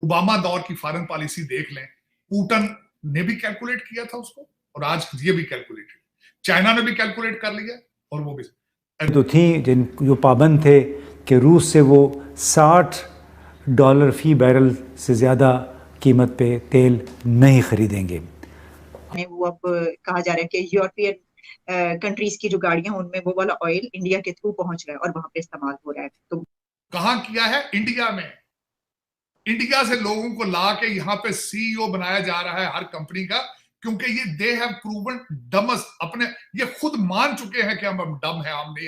Obama दौर की foreign policy देख लें, पुतिन ने भी कैलकुलेट किया था उसको, और आज ये भी कैलकुलेट, चाइना ने भी कैलकुलेट कर लिया, और वो भी तो थी जिन जो पाबंद थे कि रूस से वो $60 फी बैरल से ज़्यादा कीमत पे तेल नहीं खरीदेंगे। वो अब कहा जा रहा है कि यूरोपियन कंट्रीज की जो गाड़ियां उनमें वो वाला ऑयल इंडिया के थ्रू पहुंच रहा है और वहां पे इस्तेमाल हो रहा है। तो कहां किया है? इंडिया में। इंडिया से लोगों को ला के यहाँ पे सीईओ बनाया जा रहा है हर कंपनी का, क्योंकि ये दे हैव प्रूवन डमस, अपने ये खुद मान चुके हैं कि हम डम है, हम नहीं,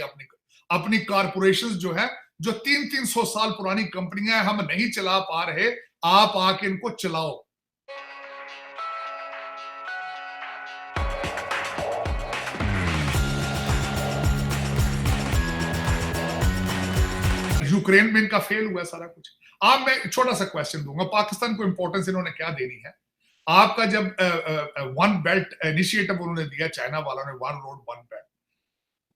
अपनी कारपोरेशंस जो है, जो 300-300 साल पुरानी कंपनियां हम नहीं चला पा रहे, आप आके इनको चलाओ। यूक्रेन में इनका फेल हुआ सारा कुछ। अब मैं छोटा सा क्वेश्चन दूंगा, पाकिस्तान को इंपॉर्टेंस इन्होंने क्या देनी है? आपका जब वन बेल्ट इनिशिएटिव उन्होंने दिया चाइना वालों ने, one road one belt,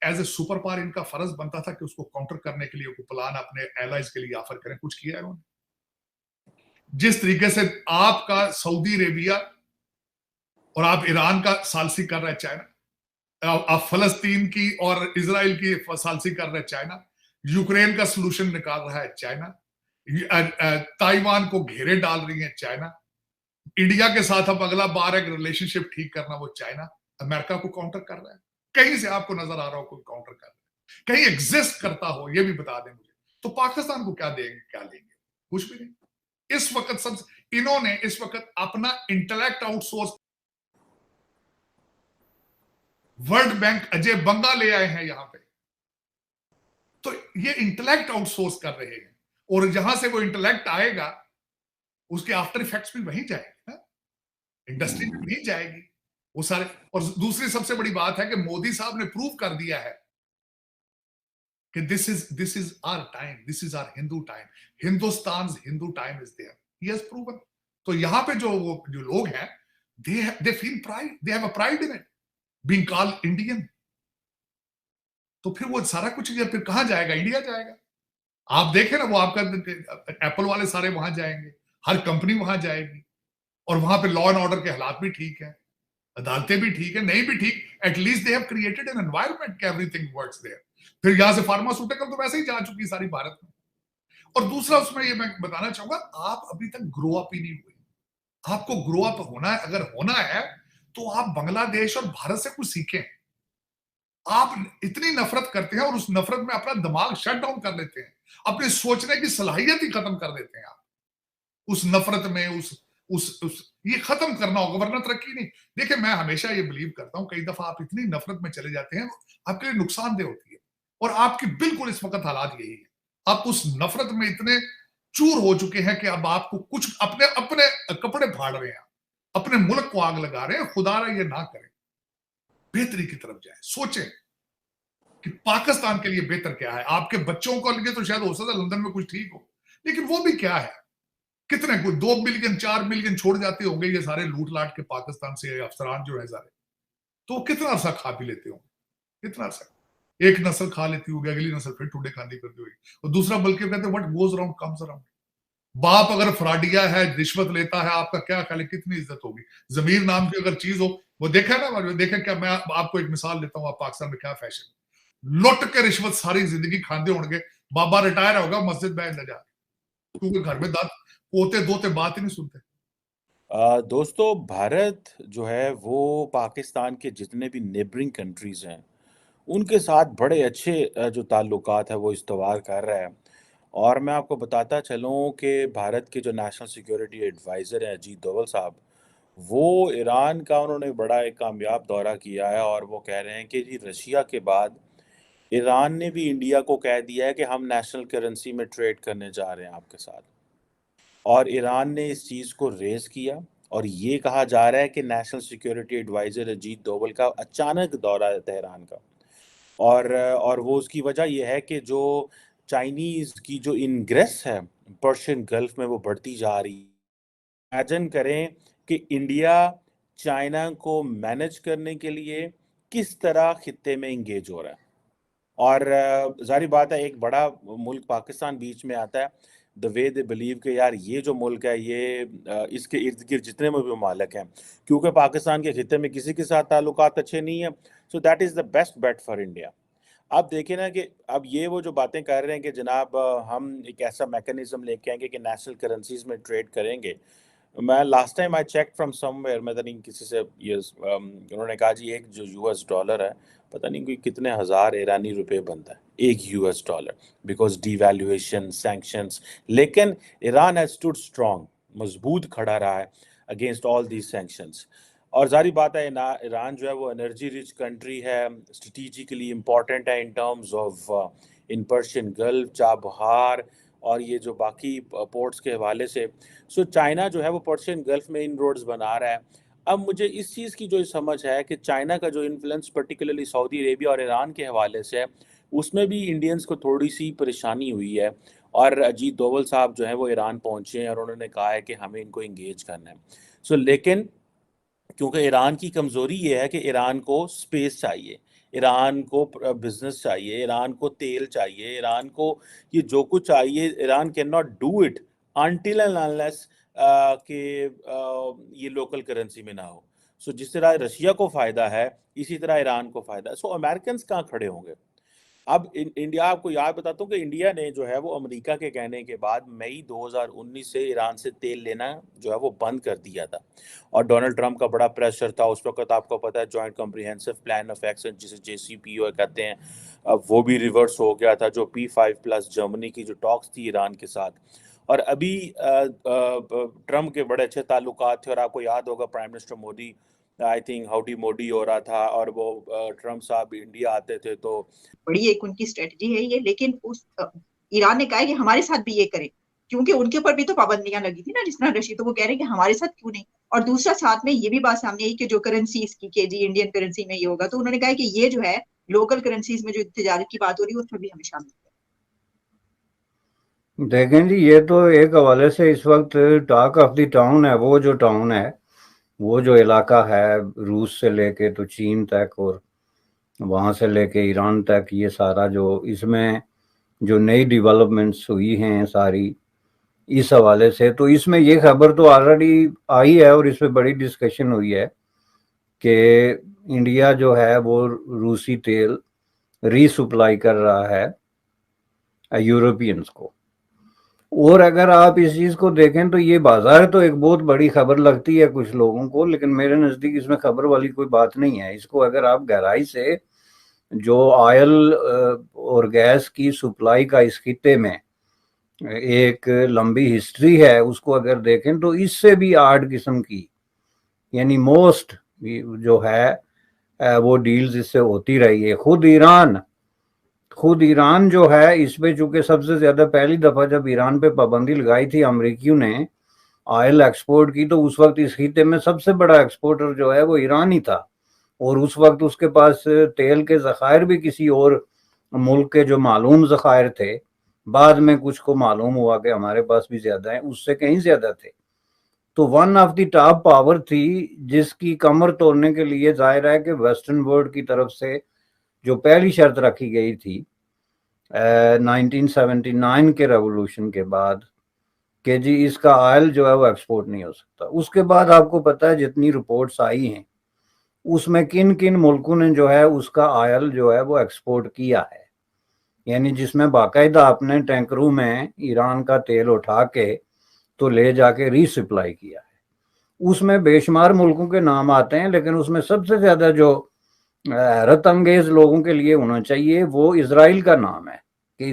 as a super power इनका फर्ज बनता था कि उसको काउंटर करने के लिए प्लान अपने एलाइज के लिए ऑफर करें। कुछ किया है उन्होंने? जिस तरीके से आपका सऊदी अरेबिया और आप ईरान का सालसी कर रहे हैं चाइना, आप फलस्तीन की और इजराइल की सालसी कर रहे हैं चाइना, यूक्रेन का सोल्यूशन निकाल रहा है चाइना, ताइवान को घेरे डाल रही है चाइना, इंडिया के साथ अब अगला बार एक रिलेशनशिप ठीक करना वो चाइना, अमेरिका को काउंटर कर रहा है। कहीं से आपको नजर आ रहा हो कोई काउंटर कर रहा है, कहीं एग्जिस्ट करता हो, ये भी बता दें मुझे। तो पाकिस्तान को क्या देंगे, क्या लेंगे? कुछ भी नहीं। इस वक्त सब इन्होंने इस वक्त अपना intellect outsource, world bank Ajay Banga ले आए हैं यहां पे, तो ये इंटेलेक्ट आउटसोर्स कर रहे हैं, और जहां से वो इंटेलेक्ट आएगा उसके आफ्टर इफेक्ट्स भी वहीं जाएंगे ना, इंडस्ट्री में भी जाएगी वो सारे। और दूसरी सबसे बड़ी बात है कि मोदी साहब ने प्रूव कर दिया है कि this is our time, this is our Hindu time, Hindustan Hindu time is there, he has proven. तो यहां पे जो लोग हैं, they feel pride, they have a pride in it, being called Indian. तो फिर वो सारा कुछ फिर कहां जाएगा? इंडिया जाएगा। आप देखें ना, वो आपका एप्पल वाले सारे वहां जाएंगे, हर कंपनी वहां जाएगी, और वहां पे लॉ एंड ऑर्डर के हालात भी ठीक है, अदालतें भी ठीक है, नहीं भी ठीक, at least they have created an environment कि एवरीथिंग वर्क्स देयर। फिर यहां से फार्मास्यूटिकल तो वैसे ही जा चुकी सारी भारत में। और दूसरा उसमें ये मैं बताना चाहूंगा, आप अभी तक ग्रो अप ही नहीं हुए। आपको ग्रो अप होना है, अगर होना है तो आप बांग्लादेश और भारत से कुछ सीखें। आप इतनी नफरत करते हैं और उस नफरत में अपना दिमाग शट डाउन कर लेते हैं, अपने सोचने की सलाहियत ही खत्म कर देते हैं आप उस नफरत में, उस ये खत्म करना होगा, वरना तरक्की नहीं। देखिए, मैं हमेशा ये बिलीव करता हूं, कई दफा आप इतनी नफरत में चले जाते हैं, आपके लिए नुकसानदेह होती है, और आपकी बिल्कुल इस वक्त हालात यही है। आप उस नफरत में इतने चूर हो चुके हैं कि अब आपको कुछ अपने अपने कपड़े फाड़ रहे हैं, अपने मुल्क को आग लगा रहे हैं। खुदा ये ना करें, बेहतरी की तरफ जाए, सोचें कि पाकिस्तान के लिए बेहतर क्या है। आपके बच्चों को लिए तो शायद हो सकता है लंदन में कुछ ठीक हो, लेकिन वो भी क्या है, कितने कोई 2 मिलियन 4 मिलियन छोड़ जाते होंगे ये सारे लूट लाट के पाकिस्तान से अफसरान जो है सारे, तो कितना अरसा खा पी लेते होंगे, कितना अरसा। एक नस्ल खा लेती होगी, अगली नस्ल फिर टुडे खानी करती होगी, और दूसरा बल्कि कहते हैं what goes around comes around. बाप अगर फ्राडिया है, रिश्वत लेता है, आपका क्या ख्याल है कितनी इज्जत होगी? जमीर नाम की अगर चीज हो, वो देखा ना, देखा क्या, मैं आपको एक मिसाल देता हूँ, आप पाकिस्तान में क्या फैशन, लुट के रिश्वत सारी जिंदगी खाते होंगे, बाबा रिटायर होगा मस्जिद में जा, क्योंकि घर में दाद पोते दोते बात ही नहीं सुनते। दोस्तों, भारत जो है वो पाकिस्तान के जितने भी नेबरिंग कंट्रीज़ हैं उनके साथ बड़े अच्छे जो ताल्लुकात है वो इस्तवार कर रहा है। और मैं आपको बताता चलूँ कि भारत के जो नेशनल सिक्योरिटी एडवाइज़र हैं अजीत डोवल साहब, वो ईरान का उन्होंने बड़ा एक कामयाब दौरा किया है और वो कह रहे हैं कि जी रशिया के बाद ईरान ने भी इंडिया को कह दिया है कि हम नेशनल करेंसी में ट्रेड करने जा रहे हैं आपके साथ। और ईरान ने इस चीज़ को रेज़ किया और ये कहा जा रहा है कि national security adviser Ajit Doval का अचानक दौरा है तेहरान का। और वो उसकी वजह ये है कि जो चाइनीज़ की जो इनग्रेस है पर्शियन गल्फ में वो बढ़ती जा रही है। इमेजिन करें कि इंडिया चाइना को मैनेज करने के लिए किस तरह खित्ते में इंगेज हो रहा है। और ज़ाहिर बात है एक बड़ा मुल्क पाकिस्तान बीच में आता है। द वे दे बिलीव कि यार ये जो मुल्क है ये इसके इर्द गिर्द जितने में भी ममालिक हैं, क्योंकि पाकिस्तान के खिते में किसी के साथ ताल्लुकात अच्छे नहीं है, so that is the best bet for India. आप देखें ना कि अब ये वो जो बातें कर रहे हैं कि जनाब हम एक ऐसा मैकेनिज्म लेके आएंगे कि नेशनल करेंसीज में ट्रेड करेंगे। मैं last time I check from somewhere, मैं नहीं किसी से ये उन्होंने कहा जी एक जो यूएस डॉलर है पता नहीं कोई कितने हज़ार ईरानी रुपए बनता है एक US dollar, because devaluation sanctions. लेकिन ईरान हैज स्टूड स्ट्रांग, मजबूत खड़ा रहा है अगेंस्ट ऑल दीज सैंक्शंस। और जारी बात है ईरान जो है वो एनर्जी रिच कंट्री है, स्ट्रेटिजिकली इम्पॉर्टेंट है in terms of in Persian gulf, Chabahar और ये जो बाकी पोर्ट्स के हवाले से। सो चाइना जो है वो पर्शियन गल्फ में इन रोड्स बना रहा है। अब मुझे इस चीज़ की जो समझ है कि चाइना का जो इन्फ्लुएंस पर्टिकुलरली सऊदी अरेबिया और ईरान के हवाले से है, उसमें भी इंडियंस को थोड़ी सी परेशानी हुई है। और अजीत दोवल साहब जो है वो ईरान पहुँचे हैं और उन्होंने कहा है कि हमें इनको इंगेज करना है। सो लेकिन क्योंकि ईरान की कमज़ोरी ये है कि ईरान को स्पेस चाहिए, ईरान को बिजनेस चाहिए, ईरान को तेल चाहिए, ईरान को ये जो कुछ चाहिए, Iran can not do it until and unless कि ये लोकल करेंसी में ना हो। सो जिस तरह रशिया को फ़ायदा है इसी तरह ईरान को फ़ायदा है। सो अमेरिकन कहाँ खड़े होंगे? अब इंडिया, आपको याद बताता हूँ कि इंडिया ने जो है वो अमेरिका के कहने के बाद मई 2019 से ईरान से तेल लेना जो है वो बंद कर दिया था। और डोनाल्ड ट्रंप का बड़ा प्रेशर था उस वक्त, आपको पता है joint comprehensive plan of action जिसे JCPOA कहते हैं, अब वो भी रिवर्स हो गया था। जो P5+ जर्मनी की जो टॉक्स थी ईरान के साथ, और अभी ट्रंप के बड़े अच्छे ताल्लुकात थे। और आपको याद होगा prime minister Modi, I think howdy Modi हो रहा था, और वो ट्रंप साहब इंडिया आते थे तो बड़ी एक उनकी स्ट्रेटजी है ये। लेकिन उस ईरान ने कहा है कि हमारे साथ भी ये करें, क्योंकि उनके ऊपर भी तो पाबंदियां लगी थी ना जिस तरह रशिया, तो वो कह रहे हैं कि हमारे साथ क्यों नहीं। और दूसरा साथ में ये भी बात सामने आई कि जो करेंसी इसकी के जी इंडियन करेंसी में ये होगा, तो उन्होंने कहा है कि ये जो है लोकल करेंसीज में जो तजारत की बात हो रही है उसमें भी हमें शामिल करें। देखें जी, ये तो एक हवाले से इस वक्त टॉक ऑफ द टाउन है। वो जो टाउन है, वो जो इलाका है रूस से लेके तो चीन तक और वहाँ से लेके ईरान तक, ये सारा जो इसमें जो नई डेवलपमेंट्स हुई हैं सारी इस हवाले से, तो इसमें ये खबर तो ऑलरेडी आई है और इस पर बड़ी डिस्कशन हुई है कि इंडिया जो है वो रूसी तेल रीसप्लाई कर रहा है यूरोपियंस को। और अगर आप इस चीज़ को देखें तो ये बाजार तो एक बहुत बड़ी खबर लगती है कुछ लोगों को, लेकिन मेरे नज़दीक इसमें खबर वाली कोई बात नहीं है। इसको अगर आप गहराई से जो ऑयल और गैस की सप्लाई का इस खिते में एक लंबी हिस्ट्री है उसको अगर देखें तो इससे भी 8 किस्म की, यानी मोस्ट जो है वो डील्स इससे होती रही है। खुद ईरान जो है इस पे, चूंकि सबसे ज्यादा पहली दफा जब ईरान पे पाबंदी लगाई थी अमेरिकियों ने ऑयल एक्सपोर्ट की, तो उस वक्त इस खिते में सबसे बड़ा एक्सपोर्टर जो है वो ईरान ही था। और उस वक्त उसके पास तेल के ज़खायर भी किसी और मुल्क के जो मालूम ज़खायर थे, बाद में कुछ को मालूम हुआ कि हमारे पास भी ज्यादा है, उससे कहीं ज्यादा थे। तो one of the top power थी जिसकी कमर तोड़ने के लिए जाहिर है कि वेस्टर्न वर्ल्ड की तरफ से जो पहली शर्त रखी गई थी 1979 के रेवोल्यूशन के बाद कि जी इसका ऑयल जो है वो एक्सपोर्ट नहीं हो सकता। उसके बाद आपको पता है जितनी रिपोर्ट्स आई हैं उसमें किन किन मुल्कों ने जो है उसका ऑयल जो है वो एक्सपोर्ट किया है, यानी जिसमें बाकायदा अपने टैंकरों में ईरान का तेल उठा के तो ले जाके रीसप्लाई किया है। उसमें बेशुमार मुल्कों के नाम आते हैं, लेकिन उसमें सबसे ज्यादा जो हैरत अंगेज लोगों के लिए होना चाहिए वो इजराइल का नाम है कि